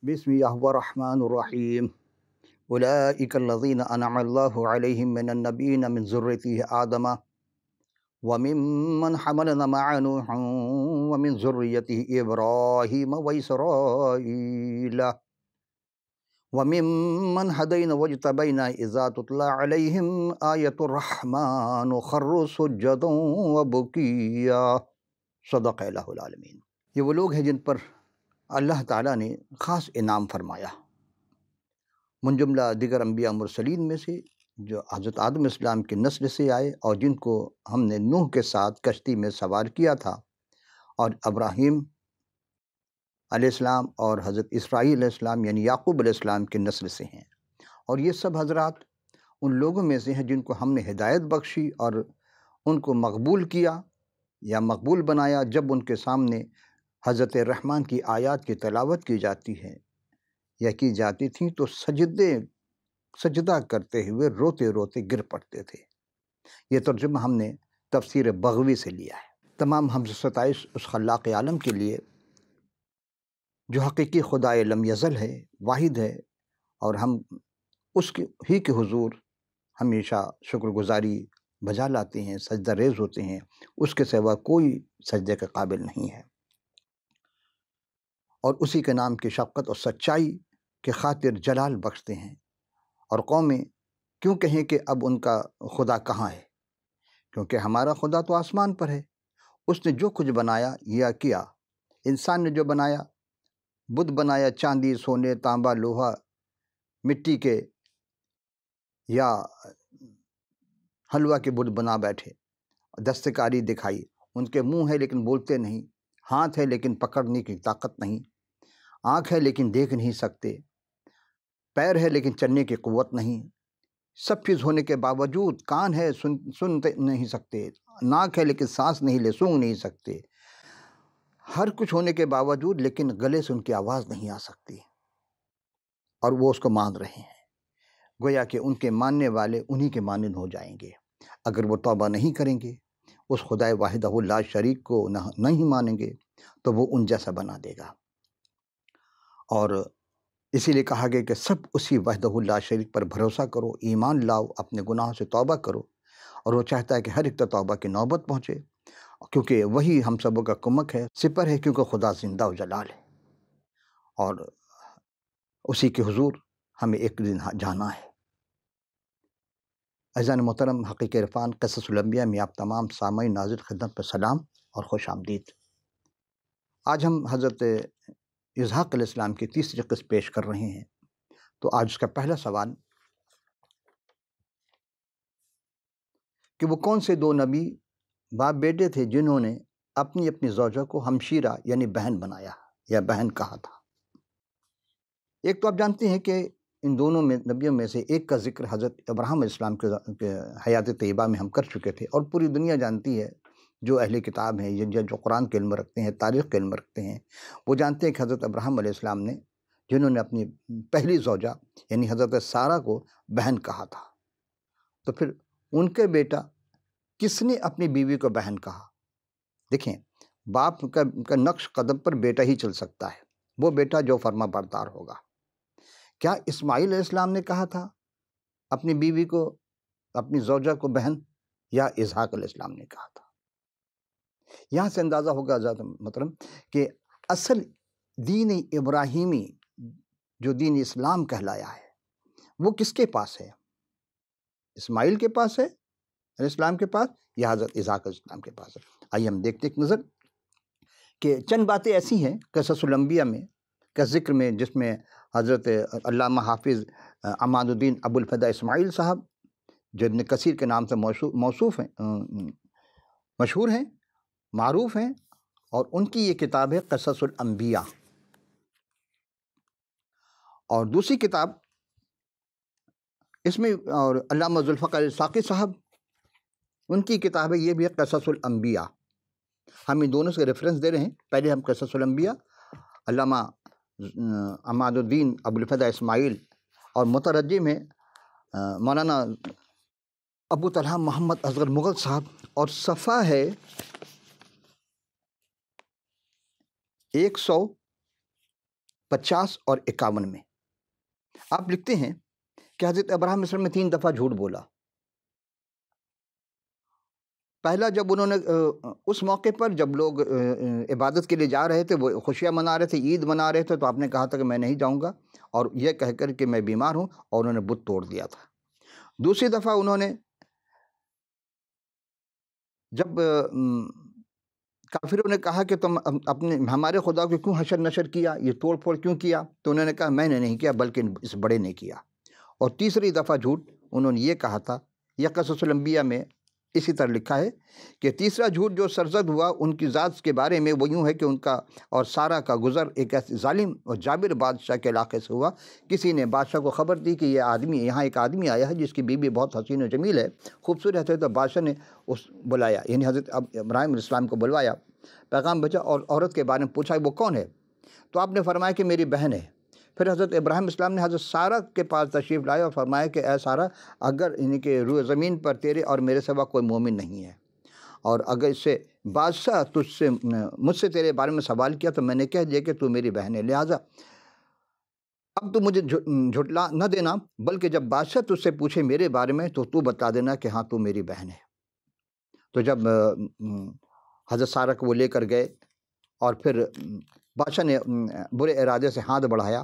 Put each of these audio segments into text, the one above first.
بسم اللہ الرحمن الرحیم اولئک الذین انعم اللہ علیہم من النبیین من ذریۃ آدم وممن حملنا مع نوح ومن ذریۃ ابراہیم واسرائیل وممن ہدینا واجتبینا اذا تتلی علیہم آیۃ الرحمن خروا سجدا وبکیا۔ صدق اللہ العالمین۔ یہ وہ لوگ ہیں جن پر اللہ تعالیٰ نے خاص انعام فرمایا، من جملہ دیگر انبیاء مرسلین میں سے جو حضرت آدم علیہ السلام کی نسل سے آئے اور جن کو ہم نے نوح کے ساتھ کشتی میں سوار کیا تھا، اور ابراہیم علیہ السلام اور حضرت اسرائیل علیہ السلام یعنی یعقوب علیہ السلام کی نسل سے ہیں۔ اور یہ سب حضرات ان لوگوں میں سے ہیں جن کو ہم نے ہدایت بخشی اور ان کو مقبول کیا یا مقبول بنایا جب ان کے سامنے حضرت رحمان کی آیات کی تلاوت کی جاتی ہے یا کی جاتی تھیں تو سجدہ کرتے ہوئے روتے روتے گر پڑتے تھے۔ یہ ترجمہ ہم نے تفسیر بغوی سے لیا ہے۔ تمام حمد و ستائش اس خلاق عالم کے لیے جو حقیقی خدائے لم یزل ہے، واحد ہے، اور ہم اس ہی کے حضور ہمیشہ شکر گزاری بجا لاتے ہیں، سجدہ ریز ہوتے ہیں۔ اس کے سوا کوئی سجدے کے قابل نہیں ہے، اور اسی کے نام کی شفقت اور سچائی کے خاطر جلال بخشتے ہیں۔ اور قومیں کیوں کہیں کہ اب ان کا خدا کہاں ہے؟ کیونکہ ہمارا خدا تو آسمان پر ہے۔ اس نے جو کچھ بنایا یا کیا، انسان نے جو بنایا، بت بنایا، چاندی، سونے، تانبا، لوہا، مٹی کے، یا حلوہ کے بت بنا بیٹھے، دستکاری دکھائی۔ ان کے منہ ہے لیکن بولتے نہیں، ہاتھ ہے لیکن پکڑنے کی طاقت نہیں، آنکھ ہے لیکن دیکھ نہیں سکتے، پیر ہے لیکن چلنے کی قوت نہیں، سب چیز ہونے کے باوجود کان ہے سن نہیں سکتے، ناک ہے لیکن سانس نہیں لے سونگھ نہیں سکتے، ہر کچھ ہونے کے باوجود لیکن گلے سے ان کی آواز نہیں آ سکتی، اور وہ اس کو مان رہے ہیں۔ گویا کہ ان کے ماننے والے انہی کے مانند ہو جائیں گے۔ اگر وہ توبہ نہیں کریں گے، اس خدائے واحدہ لا شریک کو نہیں مانیں گے تو وہ ان جیسا بنا دے گا۔ اور اسی لیے کہا گیا کہ سب اسی وحدہ لا شریک پر بھروسہ کرو، ایمان لاؤ، اپنے گناہوں سے توبہ کرو، اور وہ چاہتا ہے کہ ہر ایک توبہ کی نوبت پہنچے، کیونکہ وہی ہم سبوں کا کمک ہے، سپر ہے، کیونکہ خدا زندہ و جلال ہے، اور اسی کے حضور ہمیں ایک دن جانا ہے۔ عزیزان محترم، حقیق عرفان قصص الانبیاء میں آپ تمام سامعین ناظر خدمت پر سلام اور خوش آمدید۔ آج ہم حضرت اسحاق علیہ السلام کی تیسری قسط پیش کر رہے ہیں۔ تو آج اس کا پہلا سوال کہ وہ کون سے دو نبی باپ بیٹے تھے جنہوں نے اپنی زوجہ کو ہمشیرہ یعنی بہن بنایا یا بہن کہا تھا؟ ایک تو آپ جانتے ہیں کہ ان دونوں نبیوں میں سے ایک کا ذکر حضرت ابراہیم علیہ السلام کے حیات طیبہ میں ہم کر چکے تھے، اور پوری دنیا جانتی ہے، جو اہل کتاب ہیں یا جو قرآن کے علم رکھتے ہیں، تاریخ کے علم رکھتے ہیں، وہ جانتے ہیں کہ حضرت ابراہیم علیہ السلام نے، جنہوں نے اپنی پہلی زوجہ یعنی حضرت سارہ کو بہن کہا تھا، تو پھر ان کے بیٹا کس نے اپنی بیوی کو بہن کہا؟ دیکھیں، باپ کا نقش قدم پر بیٹا ہی چل سکتا ہے، وہ بیٹا جو فرما بردار ہوگا۔ کیا اسماعیل علیہ السلام نے کہا تھا اپنی بیوی کو، اپنی زوجہ کو بہن، یا اسحاق علیہ السلام نے کہا تھا؟ یہاں سے اندازہ ہوگا ذات محترم کہ اصل دین ابراہیمی جو دین اسلام کہلایا ہے وہ کس کے پاس ہے؟ اسماعیل کے پاس ہے علیہ السلام کے پاس، یا حضرت اسحاق علیہ السلام کے پاس ہے؟ آئیے ہم دیکھتے ایک نظر کہ چند باتیں ایسی ہیں قصص الانبیاء میں کا ذکر میں، جس میں حضرت علامہ حافظ عماد الدین ابو الفدا اسماعیل صاحب، جو ابن کثیر کے نام سے موصوف ہیں، مشہور ہیں، معروف ہیں، اور ان کی یہ کتاب ہے قصص الانبیاء۔ اور دوسری کتاب اس میں، اور علامہ ذوالفقار الساقی صاحب، ان کی کتاب ہے، یہ بھی ہے قصص الانبیاء۔ ہم ان دونوں سے ریفرنس دے رہے ہیں۔ پہلے ہم قصص الانبیاء علامہ عماد الدین ابو الفدا اسماعیل، اور مترجم ہے مولانا ابو طلحہ محمد اصغر مغل صاحب، اور صفحہ ہے 155 50 اور 51 میں آپ لکھتے ہیں کہ حضرت ابراہیم علیہ السلام نے 3 دفعہ جھوٹ بولا۔ پہلا جب انہوں نے اس موقع پر جب لوگ عبادت کے لیے جا رہے تھے، وہ خوشیاں منا رہے تھے، عید منا رہے تھے، تو آپ نے کہا تھا کہ میں نہیں جاؤں گا، اور یہ کہہ کر کہ میں بیمار ہوں، اور انہوں نے بت توڑ دیا تھا۔ دوسری دفعہ انہوں نے جب کافروں نے کہا کہ تم اپنے ہمارے خدا کو کیوں حشر نشر کیا، یہ توڑ پھوڑ کیوں کیا، تو انہوں نے کہا میں نے نہیں کیا بلکہ اس بڑے نے کیا۔ اور تیسری دفعہ جھوٹ انہوں نے یہ کہا تھا، یہ قصص الانبیاء میں اسی طرح لکھا ہے کہ تیسرا جھوٹ جو سرزد ہوا ان کی ذات کے بارے میں، وہ یوں ہے کہ ان کا اور سارا کا گزر ایک ایسے ظالم اور جابر بادشاہ کے علاقے سے ہوا۔ کسی نے بادشاہ کو خبر دی کہ یہ آدمی یہاں ایک آدمی آیا ہے جس کی بیوی بہت حسین و جمیل ہے، خوبصورت ہے، تو بادشاہ نے بلایا، یعنی حضرت ابراہیم علیہ السلام کو بلوایا، پیغام بھیجا اور عورت کے بارے میں پوچھا وہ کون ہے، تو آپ نے فرمایا کہ میری بہن ہے۔ پھر حضرت ابراہیم علیہ السلام نے حضرت سارہ کے پاس تشریف لائے اور فرمایا کہ اے سارہ، اگر یعنی کہ روئے زمین پر تیرے اور میرے سوا کوئی مومن نہیں ہے، اور اگر اس سے بادشاہ مجھ سے تیرے بارے میں سوال کیا تو میں نے کہہ دیا کہ تو میری بہن ہے، لہٰذا اب تو مجھے جھٹلا نہ دینا، بلکہ جب بادشاہ تجھ سے پوچھے میرے بارے میں تو تو بتا دینا کہ ہاں تو میری بہن ہے۔ تو جب حضرت سارہ کو وہ لے کر گئے اور پھر بادشاہ نے برے ارادے سے ہاتھ بڑھایا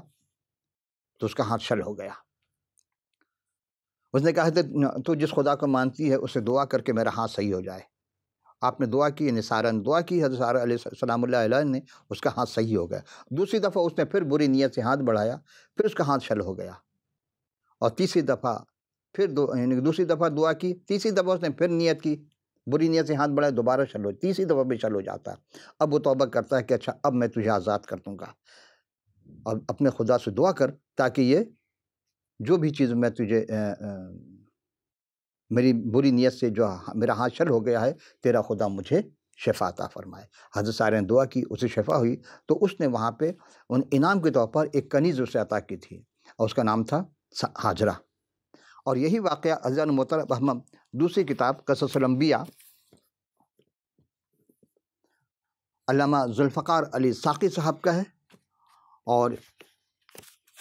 تو اس کا ہاتھ شل ہو گیا۔ اس نے کہا تو جس خدا کو مانتی ہے اسے دعا کر کے میرا ہاتھ صحیح ہو جائے۔ آپ نے دعا کی، یعنی سارہ نے دعا کی، حضرت سارہ علیہ السلام اللہ علیہ نے اس کا ہاتھ صحیح ہو گیا۔ دوسری دفعہ اس نے پھر بری نیت سے ہاتھ بڑھایا، پھر اس کا ہاتھ شل ہو گیا، اور تیسری دفعہ پھر یعنی دوسری دفعہ دعا کی، تیسری دفعہ اس نے پھر نیت کی، بری نیت سے ہاتھ بڑھایا، دوبارہ شل ہو، تیسری دفعہ بھی شل ہو جاتا ہے۔ اب وہ توبہ کرتا ہے کہ اچھا اب میں تجھے آزاد کر دوں گا، اور اپنے خدا سے دعا کر تاکہ یہ جو بھی چیز میں تجھے میری بری نیت سے جو میرا ہاتھ شل ہو گیا ہے، تیرا خدا مجھے شفا عطا فرمائے۔ حضرت سارہ نے دعا کی، اسے شفا ہوئی، تو اس نے وہاں پہ ان انعام کے طور پر ایک کنیز اسے عطا کی تھی، اور اس کا نام تھا ہاجرہ۔ اور یہی واقعہ عزیزان محترم ہم دوسری کتاب قصص الانبیاء علامہ ذوالفقار علی ساقی صاحب کا ہے، اور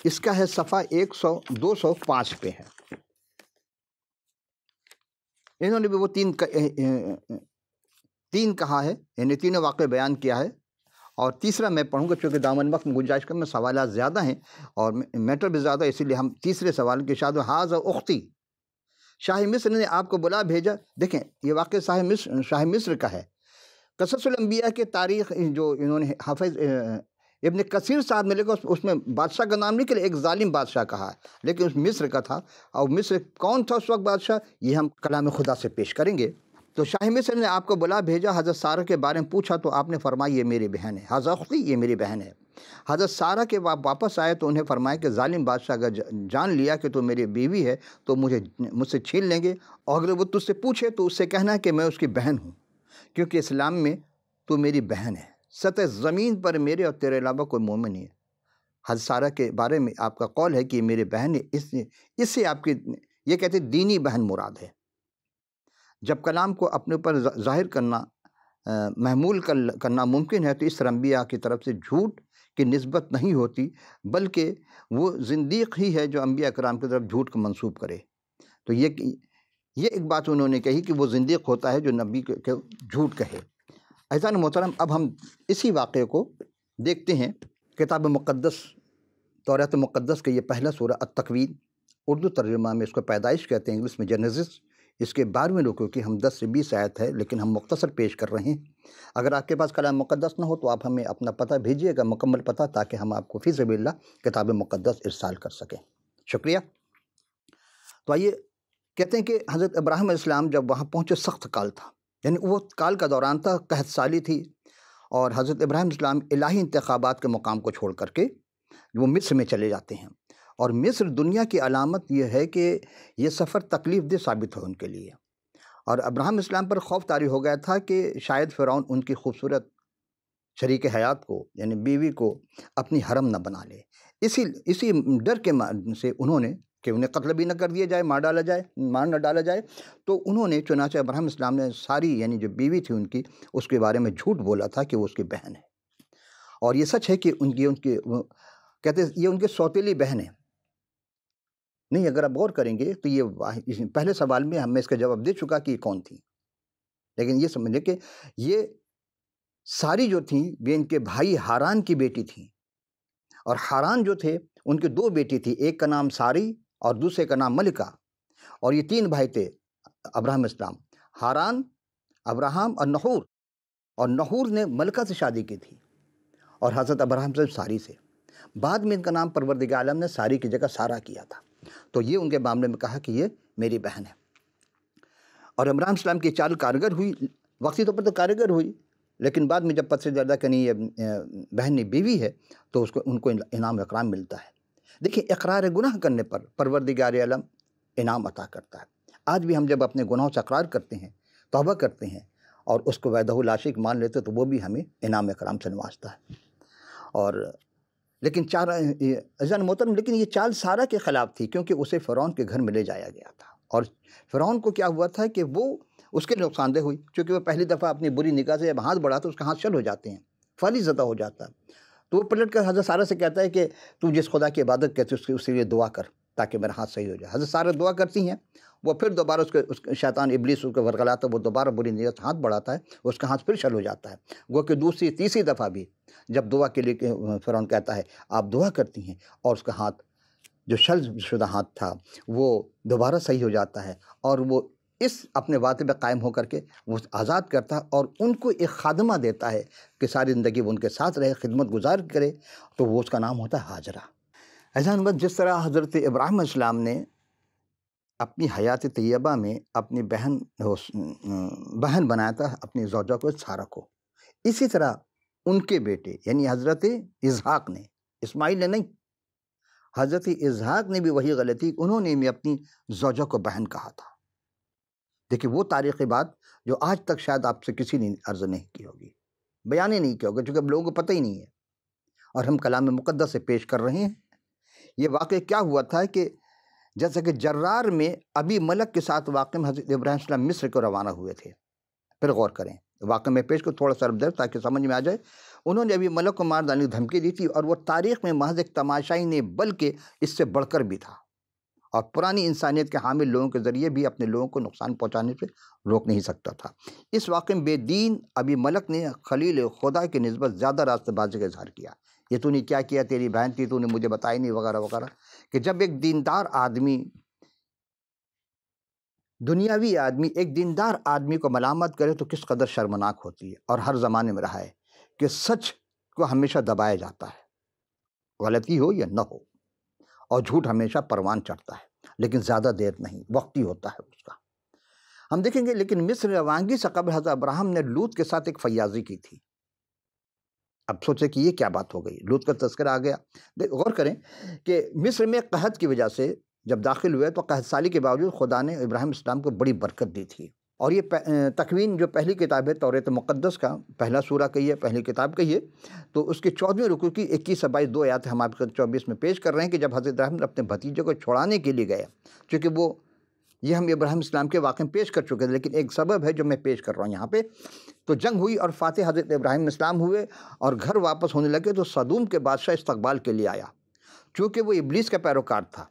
اس کا ہے صفحہ 205 پہ ہے۔ انہوں نے بھی وہ تین کہا ہے، یعنی تینوں واقعے بیان کیا ہے، اور تیسرا میں پڑھوں گا چونکہ دامن وقت میں گنجائش کم میں سوالات زیادہ ہیں اور میٹر بھی زیادہ، اسی لیے ہم تیسرے سوال کے شاہد حاض اختی، شاہ مصر نے آپ کو بلا بھیجا۔ دیکھیں یہ واقعہ شاہ مصر کا ہے۔ قصص الانبیاء کے تاریخ جو انہوں نے حافظ ابن کثیر صاحب نے لکھا، اس میں بادشاہ کا نام نہیں کہ ایک ظالم بادشاہ کہا ہے، لیکن اس مصر کا تھا، اور مصر کون تھا اس وقت بادشاہ، یہ ہم کلام خدا سے پیش کریں گے۔ تو شاہ مصر نے آپ کو بلا بھیجا، حضرت سارہ کے بارے میں پوچھا تو آپ نے فرمایا یہ میری بہن ہے، حاضر اختی، یہ میری بہن ہے۔ حضرت سارہ کے واپس آئے تو انہیں فرمایا کہ ظالم بادشاہ اگر جان لیا کہ تو میری بیوی ہے تو مجھ سے چھین لیں گے، اور اگر وہ تجھ سے پوچھے تو اس سے کہنا کہ میں اس کی بہن ہوں، کیونکہ اسلام میں تو میری بہن ہے، سطح زمین پر میرے اور تیرے علاوہ کوئی مومن نہیں ہے۔ حضرت سارہ کے بارے میں آپ کا قول ہے کہ یہ میری بہن ہے، اس سے آپ کی یہ کہتے دینی بہن مراد ہے۔ جب کلام کو اپنے اوپر ظاہر کرنا محمول کرنا ممکن ہے تو اس طرح انبیاء کی طرف سے جھوٹ کی نسبت نہیں ہوتی، بلکہ وہ زندیق ہی ہے جو انبیاء کرام کی طرف جھوٹ کو منسوب کرے۔ تو یہ ایک بات انہوں نے کہی کہ وہ زندیق ہوتا ہے جو نبی کے جھوٹ کہے۔ عزیزان محترم، اب ہم اسی واقعے کو دیکھتے ہیں۔ کتاب مقدس توریت مقدس کے یہ پہلا سورہ التکوین، اردو ترجمہ میں اس کو پیدائش کہتے ہیں، انگلش میں جینیسس، اس کے 12ویں رکوع کی ہم 10 سے 20 آیت ہے، لیکن ہم مختصر پیش کر رہے ہیں۔ اگر آپ کے پاس کلام مقدس نہ ہو تو آپ ہمیں اپنا پتہ بھیجیے گا، مکمل پتہ، تاکہ ہم آپ کو فی سبیل اللہ کتاب مقدس ارسال کر سکیں۔ شکریہ۔ تو آئیے کہتے ہیں کہ حضرت ابراہیم علیہ السلام جب وہاں پہنچے سخت کال تھا، یعنی وہ کال کا دوران تھا، قحط سالی تھی، اور حضرت ابراہیم علیہ السلام الہی انتخابات کے مقام کو چھوڑ کر کے وہ مصر میں چلے جاتے ہیں، اور مصر دنیا کی علامت یہ ہے کہ یہ سفر تکلیف دہ ثابت ہو ان کے لیے، اور ابراہیم علیہ السلام پر خوف طاری ہو گیا تھا کہ شاید فرعون ان کی خوبصورت شریک حیات کو یعنی بیوی کو اپنی حرم نہ بنا لے۔ اسی ڈر کے سے انہوں نے کہ انہیں قتل بھی نہ کر دیا جائے، مار نہ ڈالا جائے، تو انہوں نے چنانچہ ابراہیم علیہ السلام نے ساری یعنی جو بیوی تھی ان کی، اس کے بارے میں جھوٹ بولا تھا کہ وہ اس کی بہن ہے، اور یہ سچ ہے کہ ان کی کہتے ہیں یہ ان کی سوتیلی بہن ہے. نہیں، اگر آپ غور کریں گے تو یہ پہلے سوال میں ہم اس کا جواب دے چکا کہ یہ کون تھی. لیکن یہ سمجھیں کہ یہ ساری جو تھیں یہ ان کے بھائی ہاران کی بیٹی تھیں. اور ہاران جو تھے ان کی 2 بیٹی تھی، ایک کا نام ساری اور دوسرے کا نام ملکہ. اور یہ 3 بھائی تھے ابراہیم اسلام، ہاران، ابراہم اور نحور. اور نحور نے ملکہ سے شادی کی تھی اور حضرت ابراہیم سے ساری سے. بعد میں ان کا نام پروردگار عالم نے ساری کی جگہ سارا کیا تھا. تو یہ ان کے معاملے میں کہا کہ یہ میری بہن ہے. اور ابراہیم السلام کی چال کارگر ہوئی، وقتی طور پر تو کارگر ہوئی، لیکن بعد میں جب پتہ سے زیادہ کہ نہیں یہ بہن نہیں بیوی ہے تو ان کو انعام اکرام ملتا ہے. دیکھیں، اقرار گناہ کرنے پر پروردگار عالم انعام عطا کرتا ہے. آج بھی ہم جب اپنے گناہوں سے اقرار کرتے ہیں، توبہ کرتے ہیں اور اس کو وحدہ لا شریک مان لیتے تو وہ بھی ہمیں انعام اکرام سے نوازتا ہے. اور لیکن عزیزان محترم، لیکن یہ چال سارا کے خلاف تھی، کیونکہ اسے فرعون کے گھر میں لے جایا گیا تھا. اور فرعون کو کیا ہوا تھا کہ وہ اس کے نقصان دہ ہوئی، چونکہ وہ پہلی دفعہ اپنی بری نگاہ سے جب ہاتھ بڑھاتا تو اس کا ہاتھ شل ہو جاتے ہیں، فعلی زدہ ہو جاتا ہے. تو وہ پلٹ کر حضرت سارہ سے کہتا ہے کہ تو جس خدا کی عبادت کرتے اس کے لیے دعا کر تاکہ میرا ہاتھ صحیح ہو جائے. حضرت سارہ دعا کرتی ہیں، وہ پھر دوبارہ اس شیطان ابلیس اس کو ورغلاتا ہے، وہ دوبارہ بری نگاہ سے ہاتھ بڑھاتا ہے، اس کا ہاتھ پھر شل ہو جاتا ہے. وہ کہ دوسری تیسری دفعہ بھی جب دعا کے لیے فرعون کہتا ہے آپ دعا کرتی ہیں، اور اس کا ہاتھ جو شل شدہ ہاتھ تھا وہ دوبارہ صحیح ہو جاتا ہے، اور وہ اس اپنے وعدے پہ قائم ہو کر کے وہ آزاد کرتا ہے اور ان کو ایک خادمہ دیتا ہے کہ ساری زندگی وہ ان کے ساتھ رہے، خدمت گزار کرے. تو وہ اس کا نام ہوتا ہے ہاجرہ. ایسا جس طرح حضرت ابراہیم السلام نے اپنی حیات طیبہ میں اپنی بہن بنایا تھا اپنی زوجہ کو، سارہ کو، اسی طرح ان کے بیٹے یعنی حضرت اسحاق نے، اسماعیل نے نہیں، حضرت اسحاق نے بھی وہی غلطی، انہوں نے بھی اپنی زوجہ کو بہن کہا تھا. دیکھیں وہ تاریخی بات جو آج تک شاید آپ سے کسی نے عرض نہیں کی ہوگی، بیان ہی نہیں کیا ہوگا، چونکہ اب لوگوں کو پتہ ہی نہیں ہے اور ہم کلام مقدس سے پیش کر رہے ہیں. یہ واقعہ کیا ہوا تھا کہ جیسا کہ جرار میں ابی ملک کے ساتھ واقع میں حضرت ابراہیم السلام مصر کو روانہ ہوئے تھے. پھر غور کریں، واقعہ میں پیش کو تھوڑا سا عرض تاکہ سمجھ میں آ جائے. انہوں نے ابی ملک کو مار ڈالنے کی دھمکی دی تھی، اور وہ تاریخ میں محض ایک تماشائی نہیں بلکہ اس سے بڑھ کر بھی تھا، اور پرانی انسانیت کے حامل لوگوں کے ذریعے بھی اپنے لوگوں کو نقصان پہنچانے سے روک نہیں سکتا تھا. اس واقعے میں بے دین ابی ملک نے خلیل خدا کی نسبت زیادہ راستہ بازی کا اظہار کیا. یہ تو نے کیا کیا، تیری بہن تھی، تو نے مجھے بتائی نہیں، وغیرہ وغیرہ. کہ جب ایک دیندار آدمی، دنیاوی آدمی ایک دیندار آدمی کو ملامت کرے تو کس قدر شرمناک ہوتی ہے. اور ہر زمانے میں رہا ہے کہ سچ کو ہمیشہ دبایا جاتا ہے، غلطی ہو یا نہ ہو، اور جھوٹ ہمیشہ پروان چڑھتا ہے، لیکن زیادہ دیر نہیں، وقتی ہوتا ہے اس کا. ہم دیکھیں گے لیکن مصر روانگی سے قبل حضرت ابراہیم نے لوط کے ساتھ ایک فیاضی کی تھی. اب سوچے کہ یہ کیا بات ہو گئی، لوط کا تذکرہ آ گیا. غور کریں کہ مصر میں قحط کی وجہ سے جب داخل ہوئے تو قحط سالی کے باوجود خدا نے ابراہیم السلام کو بڑی برکت دی تھی. اور یہ تکوین جو پہلی کتاب ہے توریت مقدس کا پہلا سورہ کہیے، پہلی کتاب کہیے، تو اس کے 14ویں رکوع کی 21 سے 22 2 آیات ہم آپ کو 24 میں پیش کر رہے ہیں کہ جب حضرت ابراہیم اپنے بھتیجے کو چھڑانے کے لیے گئے، چونکہ وہ یہ ہم ابراہیم السلام کے واقعے میں پیش کر چکے تھے، لیکن ایک سبب ہے جو میں پیش کر رہا ہوں یہاں پہ. تو جنگ ہوئی اور فاتح حضرت ابراہیم السلام ہوئے اور گھر واپس ہونے لگے تو سدوم کے بادشاہ استقبال کے لیے آیا، چونکہ وہ ابلیس کا پیروکار تھا.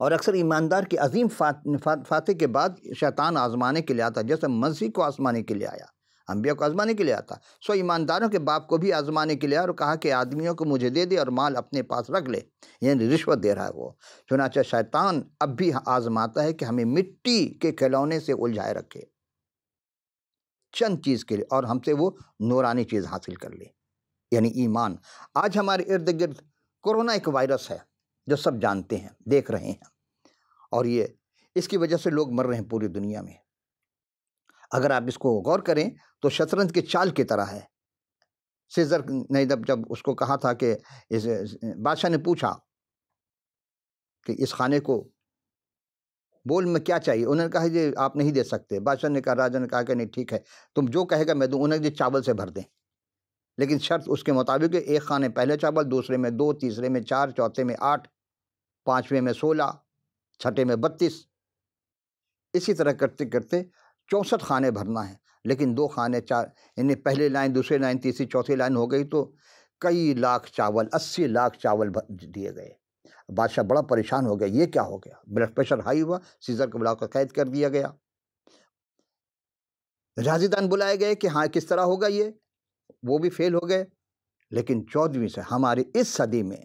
اور اکثر ایماندار کے عظیم فاتح کے بعد شیطان آزمانے کے لیے آتا، جیسے مسیح کو آزمانے کے لیے آیا، انبیاء کو آزمانے کے لیے آتا، سو ایمانداروں کے باپ کو بھی آزمانے کے لیے آیا اور کہا کہ آدمیوں کو مجھے دے دے اور مال اپنے پاس رکھ لے، یعنی رشوت دے رہا ہے وہ. چنانچہ شیطان اب بھی آزماتا ہے کہ ہمیں مٹی کے کھلونے سے الجھائے رکھے چند چیز کے لیے، اور ہم سے وہ نورانی چیز حاصل کر لے، یعنی ایمان. آج ہمارے ارد گرد کورونا ایک وائرس ہے جو سب جانتے ہیں، دیکھ رہے ہیں، اور یہ اس کی وجہ سے لوگ مر رہے ہیں پوری دنیا میں. اگر آپ اس کو غور کریں تو شطرنج کے چال کی طرح ہے. سیزر نے جب اس کو کہا تھا کہ بادشاہ نے پوچھا کہ اس خانے کو بول میں کیا چاہیے، انہوں نے کہا یہ آپ نہیں دے سکتے. بادشاہ نے کہا، راجا نے کہا کہ نہیں ٹھیک ہے، تم جو کہے گا میں دوں. انہوں نے چاول سے بھر دیں، لیکن شرط اس کے مطابق ایک خانے پہلے چاول، دوسرے میں 2، تیسرے میں 4، چوتھے میں 8، پانچویں میں 16، چھٹے میں 32. اسی طرح کرتے کرتے 64 خانے بھرنا ہے، لیکن 2 خانے 4، یعنی پہلی لائن، دوسری لائن، تیسری چوتھی لائن ہو گئی تو کئی لاکھ چاول 80 لاکھ چاول دیے گئے. بادشاہ بڑا پریشان ہو گیا, یہ کیا ہو گیا؟ بلڈ پریشر ہائی ہوا, سیزر کو بلا کر قید کر دیا گیا. ریاضی دان بلائے گئے کہ ہاں کس طرح ہوگا یہ, وہ بھی فیل ہو گئے. لیکن 14ویں سے ہماری اس صدی میں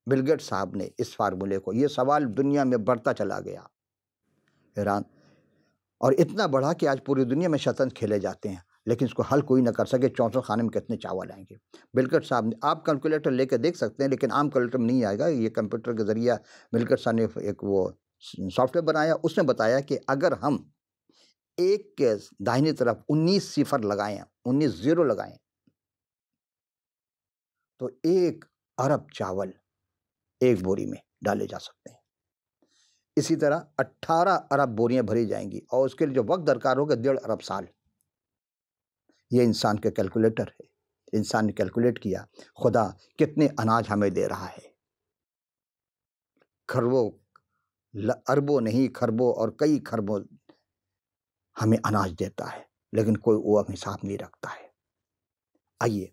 بل گیٹس صاحب نے اس فارمولے کو, یہ سوال دنیا میں بڑھتا چلا گیا. ایران اور اتنا بڑھا کہ آج پوری دنیا میں شطرنج کھیلے جاتے ہیں, لیکن اس کو حل کوئی نہ کر سکے 64 خانے میں کتنے چاول آئیں گے. بل گیٹس صاحب نے, آپ کیلکولیٹر لے کے دیکھ سکتے ہیں لیکن عام کیلکولیٹر میں نہیں آئے گا, یہ کمپیوٹر کے ذریعہ بل گیٹس صاحب نے ایک وہ سافٹ ویئر بنایا. اس نے بتایا کہ اگر ہم ایک کے داہنی طرف 19 صفر لگائیں, 19 زیرو لگائیں, تو 1 ارب چاول ایک بوری میں ڈالے جا سکتے ہیں. اسی طرح 18 ارب بوریاں بھری جائیں گی, اور اس کے لیے جو وقت درکار ہوگا 1.5 ارب سال. یہ انسان کے کیلکولیٹر ہے. انسان نے کیلکولیٹ کیا خدا کتنے اناج ہمیں دے رہا ہے. کھربوں, اربوں نہیں, کھربوں اور کئی کھربوں ہمیں اناج دیتا ہے, لیکن کوئی وہ حساب نہیں رکھتا ہے. آئیے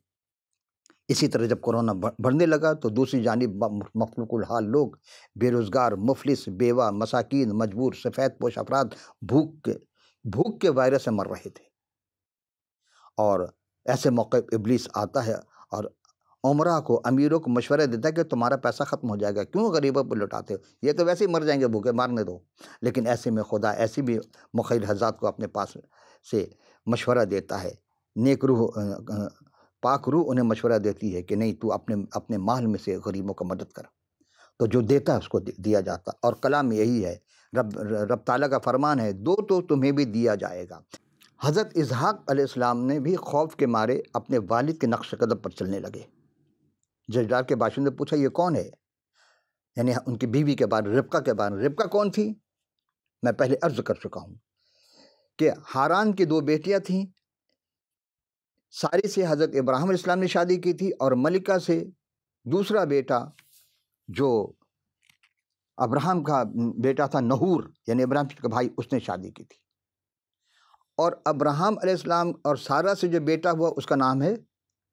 اسی طرح جب کورونا بڑھنے لگا تو دوسری جانب مخلوق الحال لوگ بے روزگار, مفلس, بیوہ, مساکین, مجبور, سفید پوش افراد بھوک کے وائرس سے مر رہے تھے. اور ایسے موقع ابلیس آتا ہے اور عمرہ کو, امیروں کو مشورہ دیتا ہے کہ تمہارا پیسہ ختم ہو جائے گا, کیوں غریبوں پہ لٹاتے ہو, یہ تو ویسے ہی مر جائیں گے بھوکے, مارنے دو. لیکن ایسے میں خدا ایسی بھی مخیر حضرات کو اپنے پاس سے مشورہ دیتا ہے. نیک روح, پاک روح انہیں مشورہ دیتی ہے کہ نہیں, تو اپنے مال میں سے غریبوں کا مدد کر. تو جو دیتا ہے اس کو دیا جاتا. اور کلام یہی ہے, رب تعالیٰ کا فرمان ہے, دو تو تمہیں بھی دیا جائے گا. حضرت اسحاق علیہ السلام نے بھی خوف کے مارے اپنے والد کے نقش قدم پر چلنے لگے. ججدار کے باشندوں نے پوچھا یہ کون ہے, یعنی ان کی بیوی کے بارے, ربقہ کے بارے. ربقہ کون تھی؟ میں پہلے عرض کر چکا ہوں کہ ہاران کی 2 بیٹیاں تھیں. ساری سے حضرت ابراہیم علیہ السلام نے شادی کی تھی, اور ملکہ سے دوسرا بیٹا جو ابراہیم کا بیٹا تھا نہور, یعنی ابراہیم کا بھائی, اس نے شادی کی تھی. اور ابراہیم علیہ السلام اور سارہ سے جو بیٹا ہوا اس کا نام ہے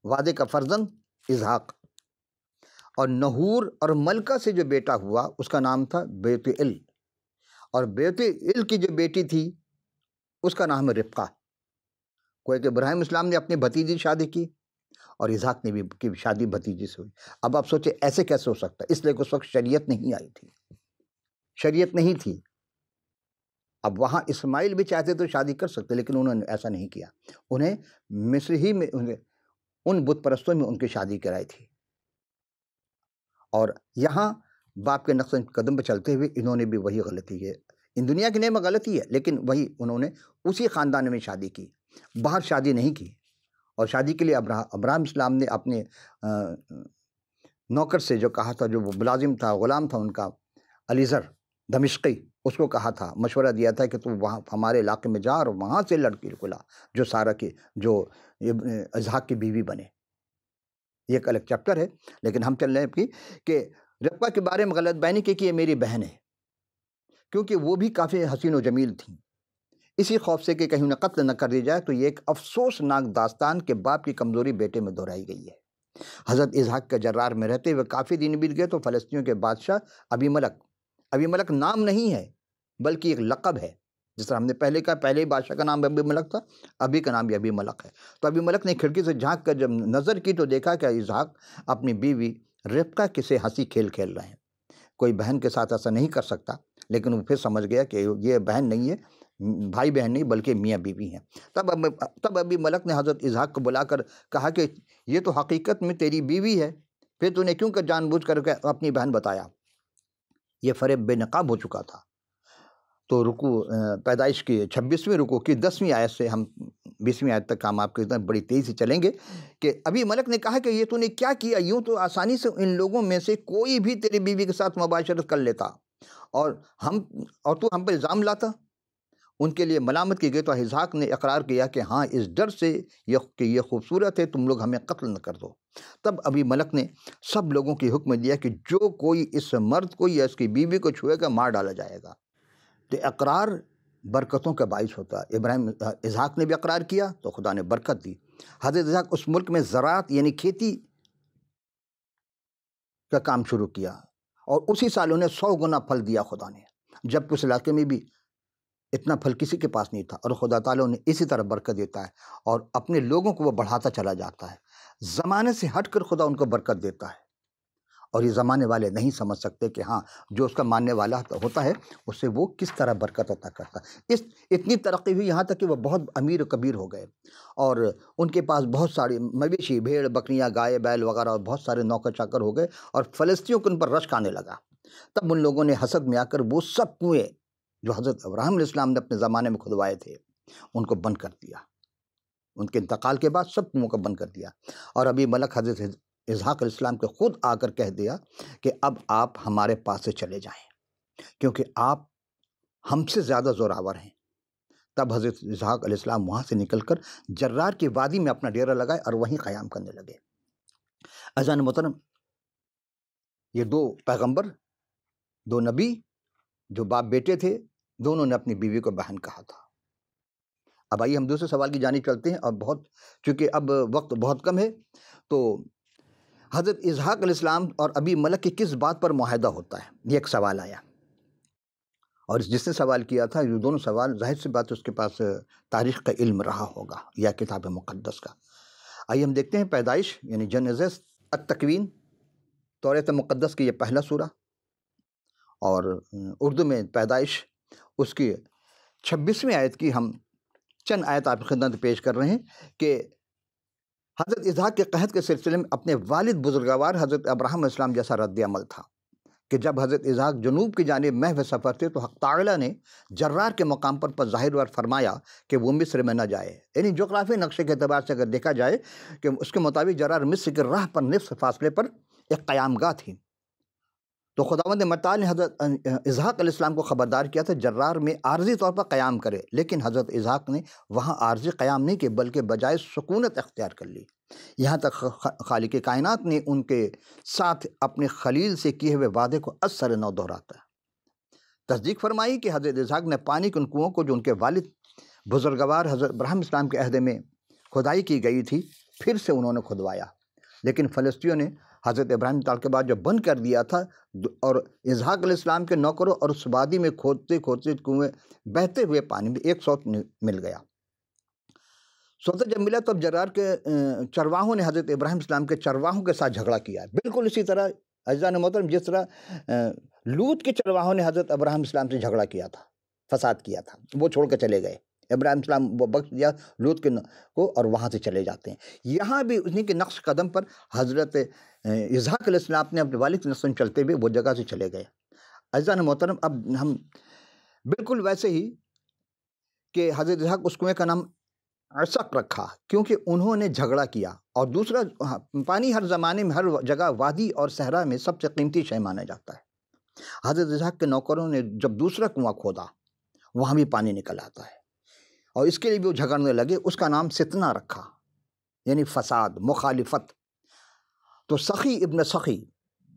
وعدے کا فرزند اسحاق. اور نہور اور ملکہ سے جو بیٹا ہوا اس کا نام تھا بیت ال, اور بیت ال کی جو بیٹی تھی اس کا نام ہے ربقہ. کوئی کہ ابراہیم اسلام نے اپنی بھتیجی شادی کی اور اسحاق نے بھی کی شادی بھتیجی سے ہوئی. اب آپ سوچیں ایسے کیسے ہو سکتا ہے؟ اس لیے کہ اس وقت شریعت نہیں آئی تھی, شریعت نہیں تھی. اب وہاں اسماعیل بھی چاہتے تو شادی کر سکتے, لیکن انہوں نے ایسا نہیں کیا. انہیں مصر ہی میں ان بت پرستوں میں ان کی شادی کرائی تھی. اور یہاں باپ کے نقش قدم پہ چلتے ہوئے انہوں نے بھی وہی غلطی ہے. ان دنیا کی نعمت میں غلطی ہے, لیکن وہی انہوں نے اسی خاندان میں شادی کی, باہر شادی نہیں کی. اور شادی کے لیے ابراہیم اسلام نے اپنے نوکر سے جو کہا تھا, جو وہ ملازم تھا, غلام تھا ان کا, علیزر دمشقی, اس کو کہا تھا, مشورہ دیا تھا کہ تو وہاں ہمارے علاقے میں جا اور وہاں سے لڑکی کو لا جو سارہ کی, جو اسحاق کی بیوی بنے. یہ ایک الگ چیپٹر ہے, لیکن ہم چل رہے ہیں کہ ربقہ کے بارے میں غلط بیانی کی کہ یہ میری بہن ہے, کیونکہ وہ بھی کافی حسین و جمیل تھیں. اسی خوف سے کہ کہیں انہیں قتل نہ کر دی جائے, تو یہ ایک افسوسناک داستان کے باپ کی کمزوری بیٹے میں دہرائی گئی ہے. حضرت اسحاق کے جرار میں رہتے ہوئے کافی دن بیت گئے تو فلسطینیوں کے بادشاہ ابی ملک نام نہیں ہے بلکہ ایک لقب ہے. جس طرح ہم نے پہلے کہا, پہلے بادشاہ کا نام ابی ملک تھا, ابھی کا نام بھی ابی ملک ہے. تو ابی ملک نے کھڑکی سے جھانک کر جب نظر کی تو دیکھا کہ اسحاق اپنی بیوی ربقہ کے سے ہنسی کھیل رہے ہیں. کوئی بہن کے ساتھ ایسا نہیں کر سکتا, لیکن وہ پھر سمجھ گیا کہ یہ بہن نہیں ہے, بھائی بہن نہیں بلکہ میاں بیوی ہیں. تب ابی ملک نے حضرت اسحاق کو بلا کر کہا کہ یہ تو حقیقت میں تیری بیوی ہے, پھر تو نے کیوں کر جان بوجھ کر اپنی بہن بتایا. یہ فریب بے نقاب ہو چکا تھا. تو رکوع پیدائش کی 26ویں رکوع کی 10ویں آیت سے ہم 20ویں آیت تک ہم آپ کے بڑی تیزی سے چلیں گے کہ ابی ملک نے کہا کہ یہ تو نے کیا کیا, یوں تو آسانی سے ان لوگوں میں سے کوئی بھی تیری بیوی کے ساتھ مباشرت کر لیتا اور تو ہم پر الزام لاتا. ان کے لیے ملامت کی گئی تو اسحاق نے اقرار کیا کہ ہاں, اس ڈر سے کہ یہ خوبصورت ہے, تم لوگ ہمیں قتل نہ کر دو. تب ابی ملک نے سب لوگوں کی حکم دیا کہ جو کوئی اس مرد کو یا اس کی بیوی کو چھوئے گا مار ڈالا جائے گا. تو اقرار برکتوں کا باعث ہوتا ہے. اسحاق نے بھی اقرار کیا تو خدا نے برکت دی. حضرت اسحاق اس ملک میں زراعت یعنی کھیتی کا کام شروع کیا، اور اسی سال انہیں 100 گنا پھل دیا خدا نے، جبکہ اس علاقے میں بھی اتنا پھل کسی کے پاس نہیں تھا۔ اور خدا تعالیٰ نے اسی طرح برکت دیتا ہے اور اپنے لوگوں کو وہ بڑھاتا چلا جاتا ہے۔ زمانے سے ہٹ کر خدا ان کو برکت دیتا ہے، اور یہ زمانے والے نہیں سمجھ سکتے کہ ہاں جو اس کا ماننے والا ہوتا ہے اس سے وہ کس طرح برکت عطا کرتا ہے۔ اتنی ترقی ہوئی یہاں تک کہ وہ بہت امیر و کبیر ہو گئے، اور ان کے پاس بہت ساری مویشی، بھیڑ بکریاں، گائے بیل وغیرہ، اور بہت سارے نوکر چاکر ہو گئے، اور فلسطینیوں کو ان پر رشک آنے لگا۔ تب ان لوگوں نے حسد میں آ کر وہ سب کنویں جو حضرت ابراہیم علیہ السلام نے اپنے زمانے میں کھدوائے تھے ان کو بند کر دیا۔ ان کے انتقال کے بعد سب کنووں کو بند کر دیا، اور ابھی ملک حضرت اسحاق علیہ السلام کو خود آ کر کہہ دیا کہ اب آپ ہمارے پاس سے چلے جائیں کیونکہ آپ ہم سے زیادہ زوراور ہیں۔ تب حضرت اسحاق علیہ السلام وہاں سے نکل کر جرار کی وادی میں اپنا ڈیرا لگائے اور وہیں قیام کرنے لگے۔ عزیزان محترم، یہ دو پیغمبر، دو نبی جو باپ بیٹے تھے، دونوں نے اپنی بیوی کو بہن کہا تھا۔ اب آئیے ہم دوسرے سوال کی جانب چلتے ہیں، اور چونکہ اب وقت بہت کم ہے، تو حضرت اسحاق علیہ السلام اور ابی ملک کی کس بات پر معاہدہ ہوتا ہے، یہ ایک سوال آیا، اور جس نے سوال کیا تھا یہ دونوں سوال ظاہر سی بات اس کے پاس تاریخ کا علم رہا ہوگا یا کتاب مقدس کا۔ آئیے ہم دیکھتے ہیں پیدائش یعنی جنیسس، التکوین، توریت مقدس کی یہ پہلا سورہ، اور اردو میں پیدائش اس کی 26ویں آیت کی ہم چند آیت آپ کی خدمت میں پیش کر رہے ہیں کہ حضرت اسحاق کے قحط کے سلسلے میں اپنے والد بزرگوار حضرت ابراہیم علیہ السلام جیسا رد عمل تھا کہ جب حضرت اسحاق جنوب کی جانب محو سفر تھے تو حق تعالیٰ نے جرار کے مقام پر ظاہر اور فرمایا کہ وہ مصر میں نہ جائے۔ یعنی جغرافی نقشے کے اعتبار سے اگر دیکھا جائے کہ اس کے مطابق جرار مصر کے راہ پر نصف فاصلے پر ایک قیام گاہ تھی، تو خداوند متعال نے حضرت اسحاق علیہ السلام کو خبردار کیا تھا جرار میں عارضی طور پر قیام کرے، لیکن حضرت اسحاق نے وہاں عارضی قیام نہیں کیا بلکہ بجائے سکونت اختیار کر لی، یہاں تک خالق کائنات نے ان کے ساتھ اپنے خلیل سے کیے ہوئے وعدے کو از سر نو دہراتا ہے۔ تصدیق فرمائی کہ حضرت اسحاق نے پانی کے ان کنوؤں کو جو ان کے والد بزرگوار حضرت ابراہیم اسلام کے عہد میں کھدائی کی گئی تھی پھر سے انہوں نے کھدوایا، لیکن فلسطینیوں نے حضرت ابراہیم تعالیٰ کے بعد جو بند کر دیا تھا، اور اسحاق علیہ السلام کے نوکروں اور اس وادی میں کھودتے کھودتے کنویں بہتے ہوئے پانی میں ایک صوت مل گیا۔ صوت جب ملا تب جرار کے چرواہوں نے حضرت ابراہیم السلام کے چرواہوں کے ساتھ جھگڑا کیا، بالکل اسی طرح عزیزان محترم جس طرح لوط کے چرواہوں نے حضرت ابراہیم السلام سے جھگڑا کیا تھا، فساد کیا تھا، وہ چھوڑ کے چلے گئے۔ ابراہیم السلام وہ بخش دیا لوط کے کو اور وہاں سے چلے جاتے ہیں۔ یہاں بھی انہی کے نقش قدم پر حضرت اسحاق علیہ السلام نے اپنے والد کے نسل چلتے ہوئے وہ جگہ سے چلے گئے۔ عزیزان محترم، اب ہم بالکل ویسے ہی کہ حضرت اسحاق اس کنویں کا نام عسق رکھا کیونکہ انہوں نے جھگڑا کیا، اور دوسرا پانی ہر زمانے میں ہر جگہ وادی اور صحرا میں سب سے قیمتی شے مانا جاتا ہے۔ حضرت اسحاق کے نوکروں نے جب دوسرا کنواں کھودا وہاں بھی پانی نکل آتا ہے، اور اس کے لیے بھی وہ جھگڑنے لگے، اس کا نام ستنا رکھا، یعنی فساد، مخالفت۔ تو سخی ابن سخی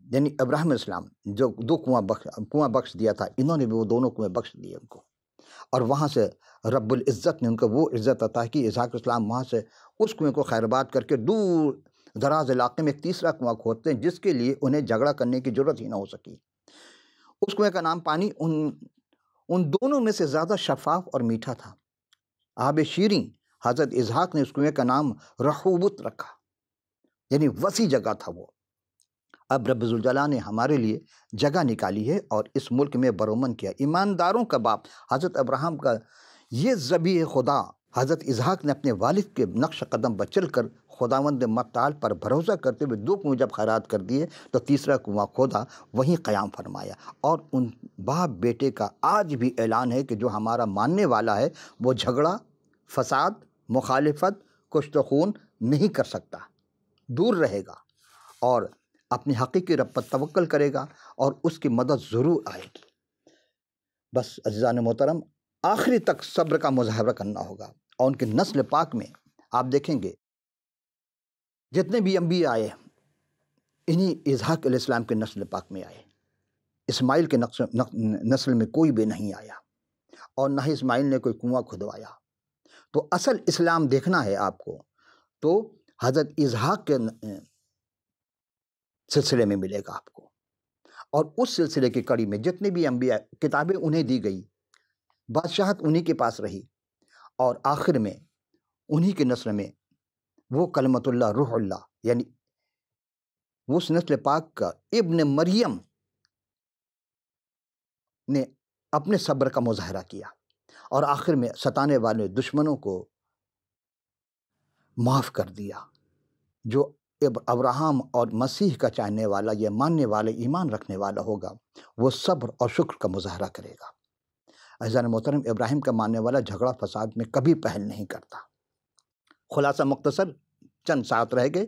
یعنی ابراہیم السلام جو دو کنواں بخش دیا تھا، انہوں نے بھی وہ دونوں کنویں بخش دیے ان کو، اور وہاں سے رب العزت نے ان کو وہ عزت عطا کی۔ اسحاق السلام وہاں سے اس کنویں کو خیرباد کر کے دور دراز علاقے میں ایک تیسرا کنواں کھودتے ہیں جس کے لیے انہیں جھگڑا کرنے کی ضرورت ہی نہ ہو سکی۔ اس کنویں کا نام پانی ان دونوں میں سے زیادہ شفاف اور میٹھا تھا، آب شیریں۔ حضرت اسحاق نے اس کنویں کا نام رحوبت رکھا، یعنی وسیع جگہ تھا وہ۔ اب رب ذوالجلال نے ہمارے لیے جگہ نکالی ہے اور اس ملک میں برومن کیا۔ ایمانداروں کا باپ حضرت ابراہیم کا یہ ذبیح خدا حضرت اسحاق نے اپنے والد کے نقش قدم پر چل کر خداوند متعال پر بھروسہ کرتے ہوئے دو کنویں جب خیرات کر دیے تو تیسرا کنواں کھودا، وہیں قیام فرمایا۔ اور ان باپ بیٹے کا آج بھی اعلان ہے کہ جو ہمارا ماننے والا ہے وہ جھگڑا، فساد، مخالفت، کشت و خون نہیں کر سکتا، دور رہے گا اور اپنی حقیقی رب پر توکل کرے گا اور اس کی مدد ضرور آئے گی۔ بس عزیزان محترم، آخری تک صبر کا مظاہرہ کرنا ہوگا، اور ان کی نسل پاک میں آپ دیکھیں گے جتنے بھی انبیاء آئے انہی اسحاق علیہ السلام کے نسل پاک میں آئے۔ اسماعیل کے نسل میں کوئی بھی نہیں آیا، اور نہ ہی اسماعیل نے کوئی کنواں کھدوایا۔ تو اصل اسلام دیکھنا ہے آپ کو تو حضرت اسحاق کے سلسلے میں ملے گا آپ کو، اور اس سلسلے کی کڑی میں جتنے بھی انبیاء کتابیں انہیں دی گئی، بادشاہت انہی کے پاس رہی، اور آخر میں انہی کے نسل میں وہ کلمت اللہ روح اللہ یعنی اس نسل پاک کا ابن مریم نے اپنے صبر کا مظاہرہ کیا، اور آخر میں ستانے والے دشمنوں کو معاف کر دیا۔ جو ابراہم اور مسیح کا چاہنے والا، یہ ماننے والا، ایمان رکھنے والا ہوگا، وہ صبر اور شکر کا مظاہرہ کرے گا۔ عزیزان محترم، ابراہیم کا ماننے والا جھگڑا فساد میں کبھی پہل نہیں کرتا۔ خلاصہ مختصر چند ساتھ رہ گئے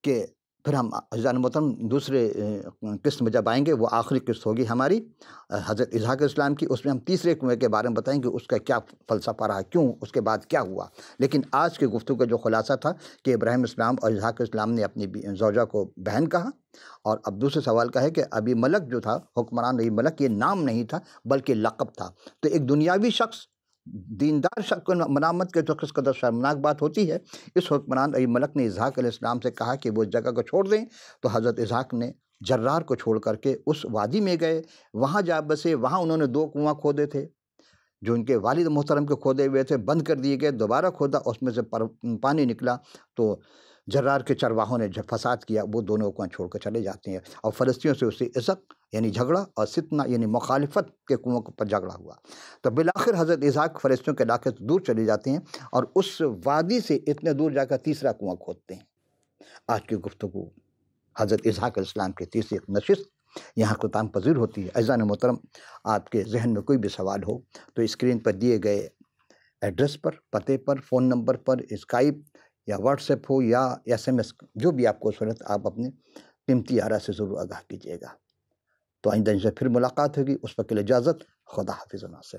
کہ پھر ہم عزیزان محترم دوسرے قسط میں جب آئیں گے، وہ آخری قسط ہوگی ہماری حضرت اسحاق علیہ السلام کی، اس میں ہم تیسرے کنویں کے بارے میں بتائیں گے، اس کا کیا فلسفہ رہا، کیوں اس کے بعد کیا ہوا۔ لیکن آج کے گفتگو کا جو خلاصہ تھا کہ ابراہیم السلام اور اسحاق علیہ السلام نے اپنی زوجہ کو بہن کہا، اور اب دوسرے سوال کا ہے کہ ابی ملک جو تھا، حکمران ابی ملک، یہ نام نہیں تھا بلکہ لقب تھا۔ تو ایک دنیاوی شخص، دیندار شخص کو ملامت کے تو کس قدر شرمناک بات ہوتی ہے۔ اس حکمران ابی ملک نے اسحاق علیہ السلام سے کہا کہ وہ اس جگہ کو چھوڑ دیں، تو حضرت اسحاق نے جرار کو چھوڑ کر کے اس وادی میں گئے، وہاں جا بسے۔ وہاں انہوں نے 2 کنواں کھودے تھے جو ان کے والد محترم کے کھودے ہوئے تھے، بند کر دیے گئے، دوبارہ کھودا، اس میں سے پانی نکلا، تو جرار کے چرواہوں نے فساد کیا، وہ دونوں کنواں چھوڑ کر چلے جاتے ہیں، اور فلسطینیوں سے اسے عزق یعنی جھگڑا، اور ستنہ یعنی مخالفت کے کنووں پر جھگڑا ہوا۔ تو بالآخر حضرت اسحاق فلسطینیوں کے علاقے سے دور چلے جاتے ہیں، اور اس وادی سے اتنے دور جا کر تیسرا کنواں کھودتے ہیں۔ آج کی گفتگو حضرت اسحاق علیہ السلام کی تیسری نشست یہاں ختام پذیر ہوتی ہے۔ عزیزان محترم، آپ کے ذہن میں کوئی بھی سوال ہو تو اسکرین پر دیے گئے ایڈریس پر، پتے پر، فون نمبر پر، اسکائپ یا واٹس ایپ ہو یا SMS، جو بھی آپ کو ضرورت، آپ اپنے قیمتی آراء سے ضرور آگاہ کیجیے گا۔ تو آئندہ ان سے پھر ملاقات ہوگی، اس وقت کے لیے اجازت، خدا حافظ و ناصر۔